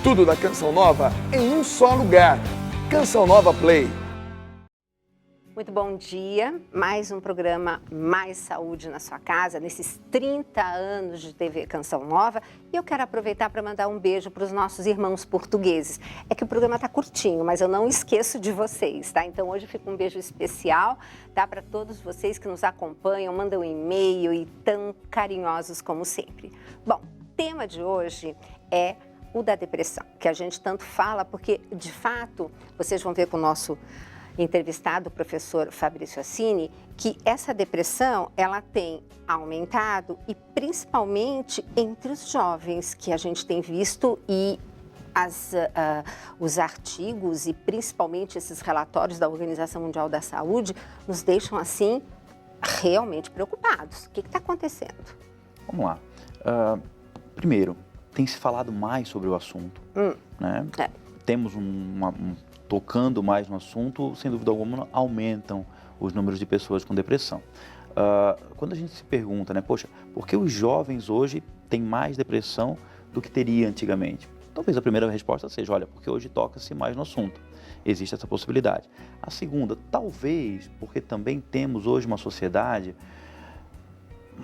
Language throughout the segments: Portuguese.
Tudo da Canção Nova em um só lugar. Canção Nova Play. Muito bom dia, mais um programa Mais Saúde na sua casa, nesses 30 anos de TV Canção Nova. E eu quero aproveitar para mandar um beijo para os nossos irmãos portugueses. É que o programa está curtinho, mas eu não esqueço de vocês, tá? Então hoje fica um beijo especial, tá? Para todos vocês que nos acompanham, mandam um e-mail e tão carinhosos como sempre. Bom, o tema de hoje é o da depressão, que a gente tanto fala, porque de fato, vocês vão ver com o nosso entrevistado, o professor Fabrício Assini, que essa depressão, ela tem aumentado e principalmente entre os jovens, que a gente tem visto e os artigos e principalmente esses relatórios da Organização Mundial da Saúde nos deixam assim realmente preocupados. O que está acontecendo? Vamos lá. Primeiro, tem se falado mais sobre o assunto, né? Temos tocando mais no assunto, sem dúvida alguma, aumentam os números de pessoas com depressão. Quando a gente se pergunta, né, poxa, por que os jovens hoje têm mais depressão do que teria antigamente? Talvez a primeira resposta seja, olha, porque hoje toca-se mais no assunto. Existe essa possibilidade. A segunda, talvez porque também temos hoje uma sociedade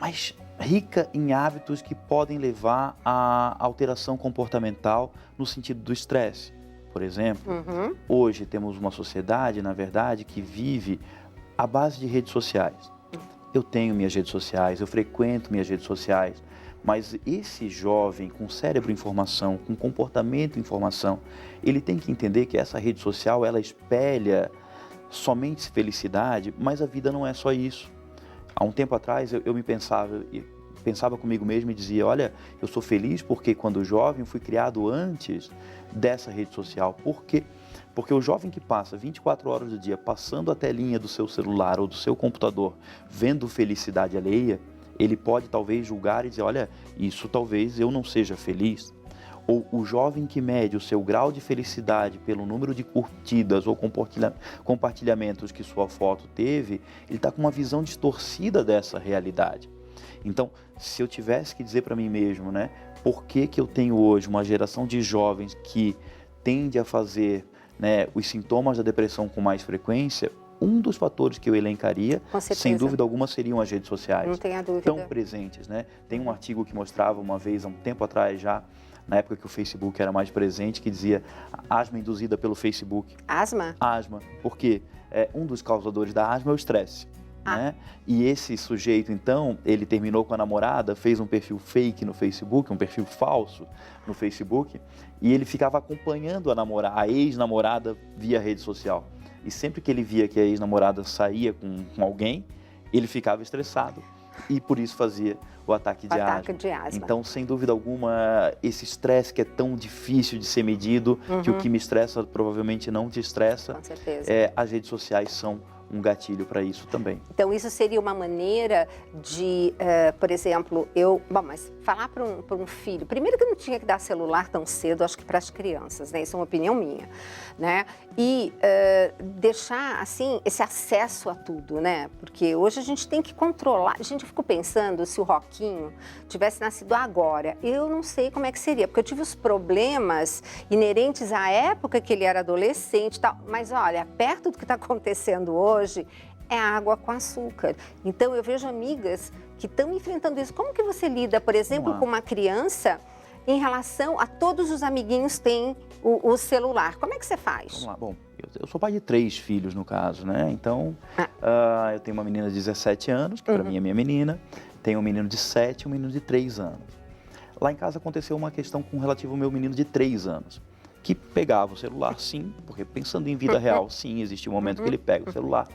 mais rica em hábitos que podem levar à alteração comportamental no sentido do estresse. Por exemplo, hoje temos uma sociedade, na verdade, que vive à base de redes sociais. Eu tenho minhas redes sociais, eu frequento minhas redes sociais, mas esse jovem com cérebro em informação, com comportamento em informação, ele tem que entender que essa rede social, ela espelha somente felicidade, mas a vida não é só isso. Há um tempo atrás eu pensava comigo mesmo e dizia, olha, eu sou feliz porque quando jovem eu fui criado antes dessa rede social. Por quê? Porque o jovem que passa 24 horas do dia passando a telinha do seu celular ou do seu computador, vendo felicidade alheia, ele pode talvez julgar e dizer, olha, isso talvez eu não seja feliz. Ou o jovem que mede o seu grau de felicidade pelo número de curtidas ou compartilhamentos que sua foto teve, ele está com uma visão distorcida dessa realidade. Então, se eu tivesse que dizer para mim mesmo, né, por que eu tenho hoje uma geração de jovens que tende a fazer, né, os sintomas da depressão com mais frequência, um dos fatores que eu elencaria, sem dúvida alguma, seriam as redes sociais. Não tenha dúvida. Tão presentes, né? Tem um artigo que mostrava uma vez, há um tempo atrás já, na época que o Facebook era mais presente, que dizia asma induzida pelo Facebook. Asma? Asma. Por quê? Um dos causadores da asma é o estresse. Né? E esse sujeito, então, ele terminou com a namorada, fez um perfil fake no Facebook, um perfil falso no Facebook, e ele ficava acompanhando a ex-namorada via rede social. E sempre que ele via que a ex-namorada saía com alguém, ele ficava estressado e por isso fazia o ataque de asma. Então, sem dúvida alguma, esse estresse que é tão difícil de ser medido, que o que me estressa provavelmente não te estressa, com certeza. As redes sociais são um gatilho para isso também. Então, isso seria uma maneira de, por exemplo, mas falar para um filho, primeiro que não tinha que dar celular tão cedo, acho que para as crianças, né? Isso é uma opinião minha, né? E deixar, assim, esse acesso a tudo, né? Porque hoje a gente tem que controlar. Gente, eu fico pensando, se o Roquinho tivesse nascido agora, eu não sei como é que seria, porque eu tive os problemas inerentes à época que ele era adolescente e tal, mas olha, perto do que está acontecendo hoje, é água com açúcar. Então, eu vejo amigas que estão enfrentando isso. Como que você lida, por exemplo, com uma criança em relação a todos os amiguinhos têm o celular? Como é que você faz? Vamos lá. Bom, eu sou pai de 3 filhos, no caso, né? Então, eu tenho uma menina de 17 anos, que para mim é minha menina. Tenho um menino de 7 e um menino de 3 anos. Lá em casa aconteceu uma questão com relativo ao meu menino de 3 anos. Que pegava o celular, sim, porque pensando em vida real, sim, existe um momento que ele pega o celular.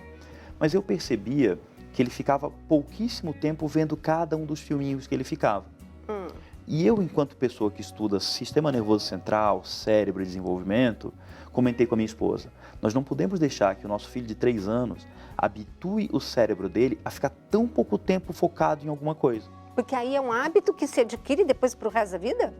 Mas eu percebia que ele ficava pouquíssimo tempo vendo cada um dos filminhos que ele ficava. E eu, enquanto pessoa que estuda sistema nervoso central, cérebro e desenvolvimento, comentei com a minha esposa, nós não podemos deixar que o nosso filho de 3 anos habitue o cérebro dele a ficar tão pouco tempo focado em alguma coisa. Porque aí é um hábito que se adquire depois para o resto da vida?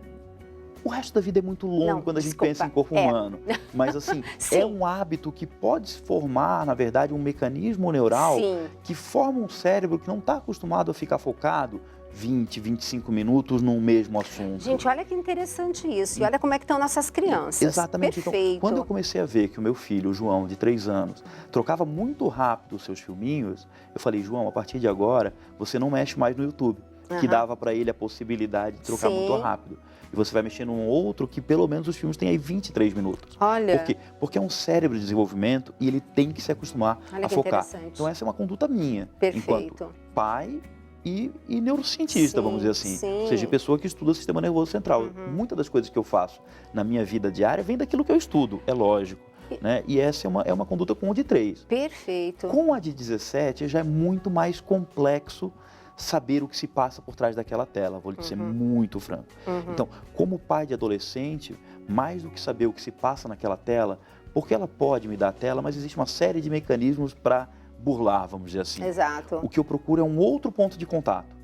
O resto da vida é muito longo quando a gente pensa em corpo humano. Mas, assim, é um hábito que pode se formar, na verdade, um mecanismo neural que forma um cérebro que não está acostumado a ficar focado 20, 25 minutos no mesmo assunto. Gente, olha que interessante isso. E olha como é que estão nossas crianças. Exatamente. Perfeito. Então, quando eu comecei a ver que o meu filho, o João, de 3 anos, trocava muito rápido os seus filminhos, eu falei, João, a partir de agora, você não mexe mais no YouTube, que dava para ele a possibilidade de trocar muito rápido. E você vai mexer num outro que pelo menos os filmes têm aí 23 minutos. Olha. Por quê? Porque é um cérebro de desenvolvimento e ele tem que se acostumar a focar. Então essa é uma conduta minha, enquanto pai e neurocientista, vamos dizer assim. Ou seja, pessoa que estuda o sistema nervoso central. Muitas das coisas que eu faço na minha vida diária vem daquilo que eu estudo, é lógico. Né? E essa é uma conduta com o de 3. Perfeito. Com a de 17 já é muito mais complexo saber o que se passa por trás daquela tela, vou lhe ser muito franco. Então, como pai de adolescente, mais do que saber o que se passa naquela tela, porque ela pode me dar a tela, mas existe uma série de mecanismos para burlar, vamos dizer assim. Exato. O que eu procuro é um outro ponto de contato.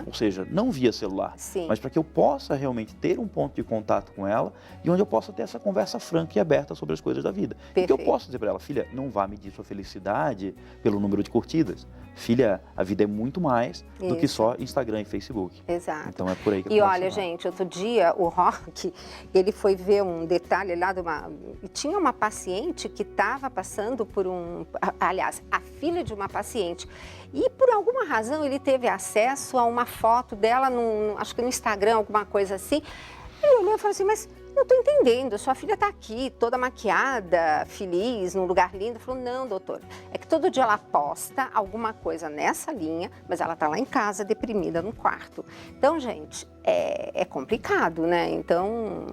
Ou seja, não via celular, mas para que eu possa realmente ter um ponto de contato com ela e onde eu possa ter essa conversa franca e aberta sobre as coisas da vida. E que eu posso dizer para ela, filha, não vá medir sua felicidade pelo número de curtidas. Filha, a vida é muito mais do que só Instagram e Facebook. Exato. Então é por aí que eu E olha, gente, outro dia o Rock, ele foi ver um detalhe lá de uma... Tinha uma paciente que estava passando por aliás, a filha de uma paciente. E por alguma razão ele teve acesso a uma foto dela, acho que no Instagram, alguma coisa assim. Ele olhou e falou assim, mas não estou entendendo, sua filha está aqui, toda maquiada, feliz, num lugar lindo. Ele falou, não, doutor, é que todo dia ela posta alguma coisa nessa linha, mas ela está lá em casa, deprimida no quarto. Então, gente, é complicado, né? Então...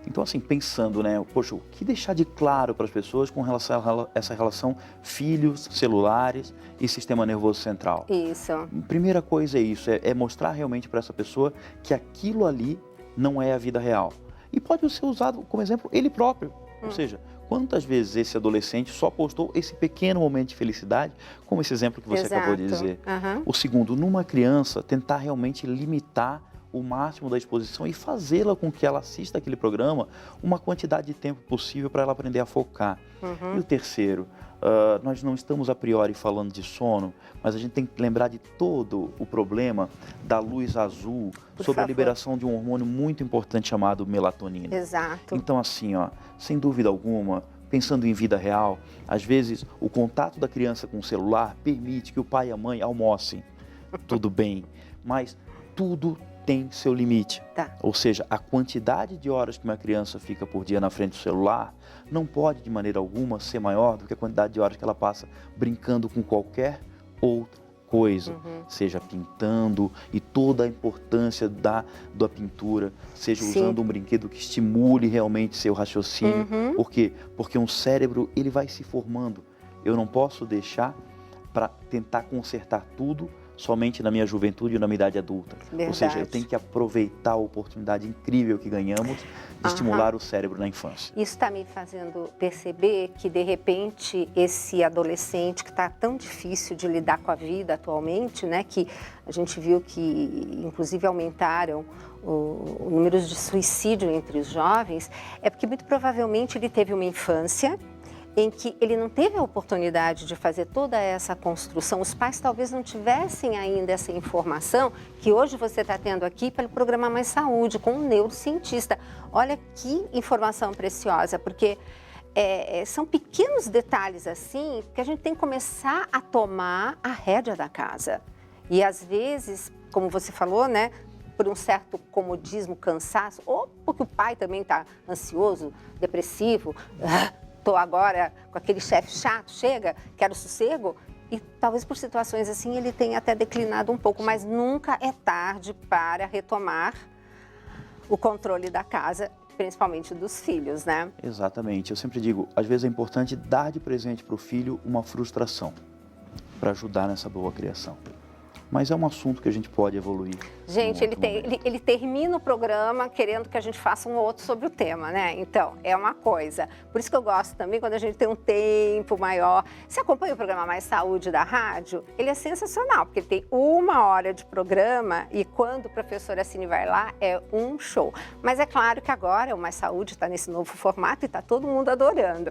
Então, assim, pensando, né, poxa, o que deixar de claro para as pessoas com relação a essa relação filhos, celulares e sistema nervoso central? Isso. Primeira coisa é isso, é mostrar realmente para essa pessoa que aquilo ali não é a vida real. E pode ser usado como exemplo ele próprio. Ou seja, quantas vezes esse adolescente só postou esse pequeno momento de felicidade, como esse exemplo que você acabou de dizer. O segundo, numa criança, tentar realmente limitar o máximo da exposição e fazê-la com que ela assista aquele programa uma quantidade de tempo possível para ela aprender a focar. E o terceiro, nós não estamos a priori falando de sono, mas a gente tem que lembrar de todo o problema da luz azul sobre a liberação de um hormônio muito importante chamado melatonina. Exato. Então assim, sem dúvida alguma, pensando em vida real, às vezes o contato da criança com o celular permite que o pai e a mãe almocem. Tudo bem, mas tudo tem seu limite. Ou seja, a quantidade de horas que uma criança fica por dia na frente do celular não pode de maneira alguma ser maior do que a quantidade de horas que ela passa brincando com qualquer outra coisa, seja pintando e toda a importância da pintura, seja usando um brinquedo que estimule realmente seu raciocínio. Por quê? Porque um cérebro ele vai se formando. Eu não posso deixar para tentar consertar tudo somente na minha juventude e na minha idade adulta. Ou seja, eu tenho que aproveitar a oportunidade incrível que ganhamos de estimular o cérebro na infância. Isso está me fazendo perceber que, de repente, esse adolescente que está tão difícil de lidar com a vida atualmente, né, que a gente viu que, inclusive, aumentaram o número de suicídio entre os jovens, é porque, muito provavelmente, ele teve uma infância em que ele não teve a oportunidade de fazer toda essa construção. Os pais talvez não tivessem ainda essa informação que hoje você está tendo aqui pelo programa Mais Saúde, com um neurocientista. Olha que informação preciosa, porque são pequenos detalhes assim que a gente tem que começar a tomar a rédea da casa. E às vezes, como você falou, né, por um certo comodismo, cansaço, ou porque o pai também está ansioso, depressivo, estou agora com aquele chefe chato, chega, quero sossego. E talvez por situações assim ele tenha até declinado um pouco, mas nunca é tarde para retomar o controle da casa, principalmente dos filhos, né? Exatamente. Eu sempre digo, às vezes é importante dar de presente para o filho uma frustração, para ajudar nessa boa criação. Mas é um assunto que a gente pode evoluir. Gente, ele termina o programa querendo que a gente faça um outro sobre o tema, né? Então, é uma coisa. Por isso que eu gosto também quando a gente tem um tempo maior. Você acompanha o programa Mais Saúde da rádio? Ele é sensacional, porque ele tem 1 hora de programa e quando o professor Assini vai lá, é um show. Mas é claro que agora o Mais Saúde está nesse novo formato e está todo mundo adorando.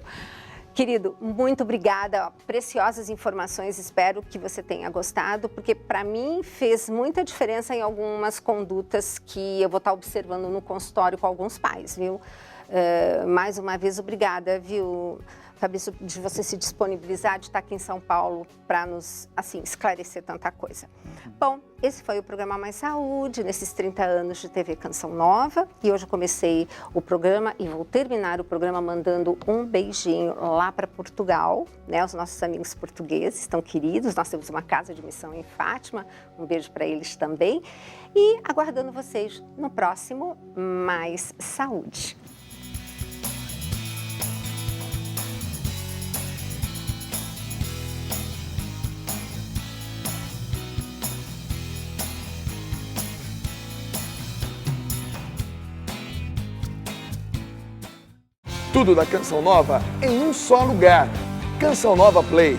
Querido, muito obrigada, preciosas informações, espero que você tenha gostado, porque para mim fez muita diferença em algumas condutas que eu vou estar observando no consultório com alguns pais, viu? Mais uma vez, obrigada, viu, Fabrício, de você se disponibilizar, de estar aqui em São Paulo para nos, assim, esclarecer tanta coisa. Bom, esse foi o programa Mais Saúde, nesses 30 anos de TV Canção Nova, e hoje eu comecei o programa e vou terminar o programa mandando um beijinho lá para Portugal, né? Os nossos amigos portugueses estão queridos, nós temos uma casa de missão em Fátima, um beijo para eles também, e aguardando vocês no próximo Mais Saúde. Tudo da Canção Nova em um só lugar. Canção Nova Play.